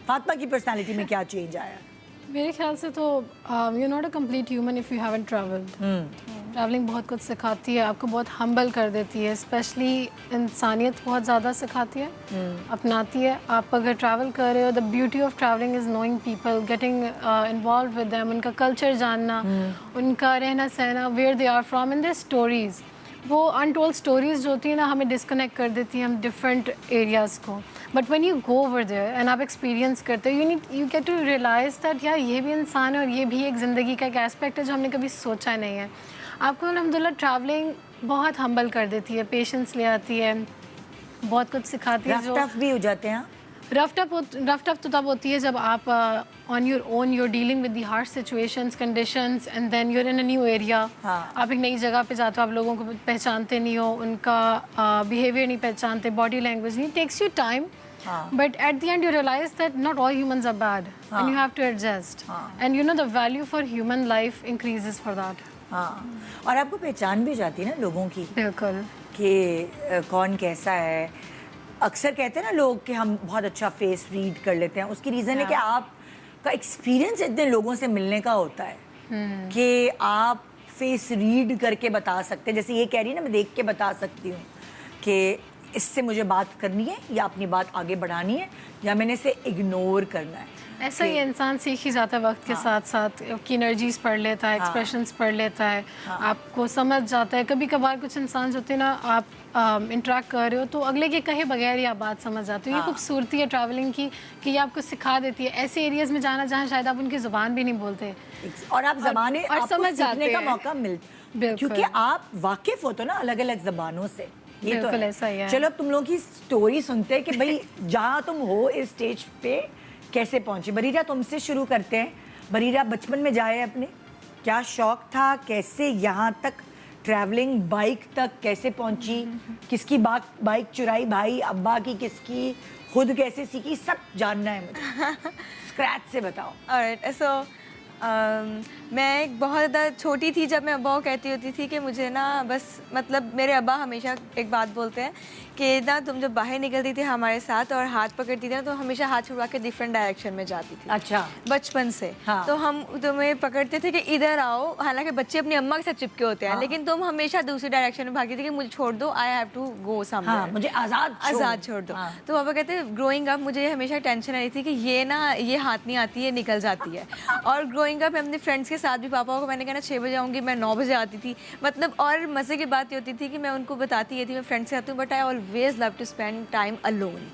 فاطمہ کی پرسنالٹی میں کیا چینج آیا؟ میرے خیال سے تو you not a complete human if you haven't travelled. Travelling بہت کچھ سکھاتی ہے, آپ کو بہت ہمبل کر دیتی ہے, اسپیشلی انسانیت بہت زیادہ سکھاتی ہے, اپناتی ہے. آپ اگر ٹریول کر رہے ہو, the beauty of travelling is knowing people, getting involved with them, ان کا کلچر جاننا, ان کا رہنا سہنا, where they are from, in their stories. وہ انٹولڈ اسٹوریز جو ہوتی ہیں نا, ہمیں ڈسکنیکٹ کر دیتی ہیں ہم ڈفرینٹ ایریاز کو. But when you go over there and آپ ایکسپیرینس کرتے ہو, you get to realize that یار یہ بھی انسان ہے اور یہ بھی ایک زندگی کا ایک ایسپیکٹ ہے جو ہم نے کبھی سوچا نہیں ہے. آپ کو الحمدللہ ٹریولنگ بہت ہمبل کر دیتی ہے, پیشنس لے آتی ہے, بہت کچھ سکھاتی ہے. جو رف ٹف بھی ہو جاتے ہیں. رف ٹف تو تب ہوتی ہے جب آپ on your own you dealing with the harsh situations, conditions, and then you are in a new area. آپ ایک نئی جگہ پہ جاتے ہو, آپ لوگوں کو پہچانتے نہیں ہو, ان کا بیہیویئر نہیں پہچانتے, باڈی لینگویج نہیں, takes you time. But at the end you realize that not all humans are bad and you have to adjust. And you know the value for human life increases for that. اور آپ کو پہچان بھی جاتی ہے نا لوگوں کی, بالکل, کہ کون کیسا ہے. اکثر کہتے ہیں نا لوگ کہ ہم بہت اچھا فیس ریڈ کر لیتے ہیں, اس کی ریزن ہے کہ آپ کا ایکسپیرینس اتنے لوگوں سے ملنے کا ہوتا ہے کہ آپ فیس ریڈ کر کے بتا سکتے ہیں. جیسے یہ کہہ رہی ہے نا, میں دیکھ کے بتا سکتی ہوں کہ اس سے مجھے بات کرنی ہے یا اپنی بات آگے بڑھانی ہے یا میں نے اسے اگنور کرنا ہے. ایسا ہی انسان سیکھ ہی جاتا ہے وقت کے ساتھ ساتھ, کی انرجیز پڑھ لیتا ہے, ایکسپریشنس پڑھ لیتا ہے, آپ کو سمجھ جاتا ہے. کبھی کبھار کچھ انسان جو ہوتے ہیں نا, آپ انٹریکٹ کر رہے ہو تو اگلے کے کہے بغیر ہی آپ بات سمجھ جاتے ہو. یہ خوبصورتی ہے ٹریولنگ کی کہ یہ آپ کو سکھا دیتی ہے ایسے ایریاز میں جانا جہاں شاید آپ ان کی زبان بھی نہیں بولتے, اور آپ زبانیں اور سمجھ سیکھنے کا موقع ملتا, کیونکہ آپ واقف ہوتے ہو نا الگ الگ زبانوں سے. یہ تو ایسا ہی ہے. چلو اب تم لوگوں کی سٹوری سنتے ہیں کہ بھائی جہاں تم ہو اس اسٹیج پہ کیسے پہنچے. بریرہ تم سے شروع کرتے ہیں. بریرہ بچپن میں جائے اپنے, کیا شوق تھا, کیسے یہاں تک ٹریولنگ, بائک تک کیسے پہنچی, کس کی بائک چرائی, بھائی ابا کی, کس کی, خود کیسے سیکھی, سب جاننا ہے مجھے, اسکریچ سے بتاؤ. سو میں بہت زیادہ چھوٹی تھی جب میں ابا کو کہتی ہوتی تھی کہ مجھے نا بس, مطلب میرے ابا ہمیشہ ایک بات بولتے ہیں کہ نا تم جب باہر نکلتی تھی ہمارے ساتھ اور ہاتھ پکڑتی تھی نا, تو ہمیشہ ہاتھ چھڑوا کے ڈفرینٹ ڈائریکشن میں جاتی تھی. اچھا. بچپن سے تو ہم تمہیں پکڑتے تھے کہ ادھر آؤ, حالانکہ بچے اپنی اماں کے ساتھ چپکے ہوتے ہیں, لیکن تم ہمیشہ دوسری ڈائریکشن میں بھاگتی تھی کہ مجھے چھوڑ دو, I have to go somewhere, مجھے آزاد چھوڑ دو. تو پاپا کہتے ہیں گروئنگ اپ مجھے ہمیشہ ٹینشن آ رہی تھی کہ یہ نا یہ ہاتھ نہیں آتی ہے, نکل جاتی ہے. اور گروئنگ اپ اپنے فرینڈس کے ساتھ بھی, پاپا کو میں نے کہا 6 بجے آؤں گی, میں 9 بجے آتی تھی. مطلب اور مزے کی بات یہ ہوتی تھی کہ میں ان کو بتاتی یہ تھی میں فرینڈ سے آتی ہوں, but I always love to spend time alone.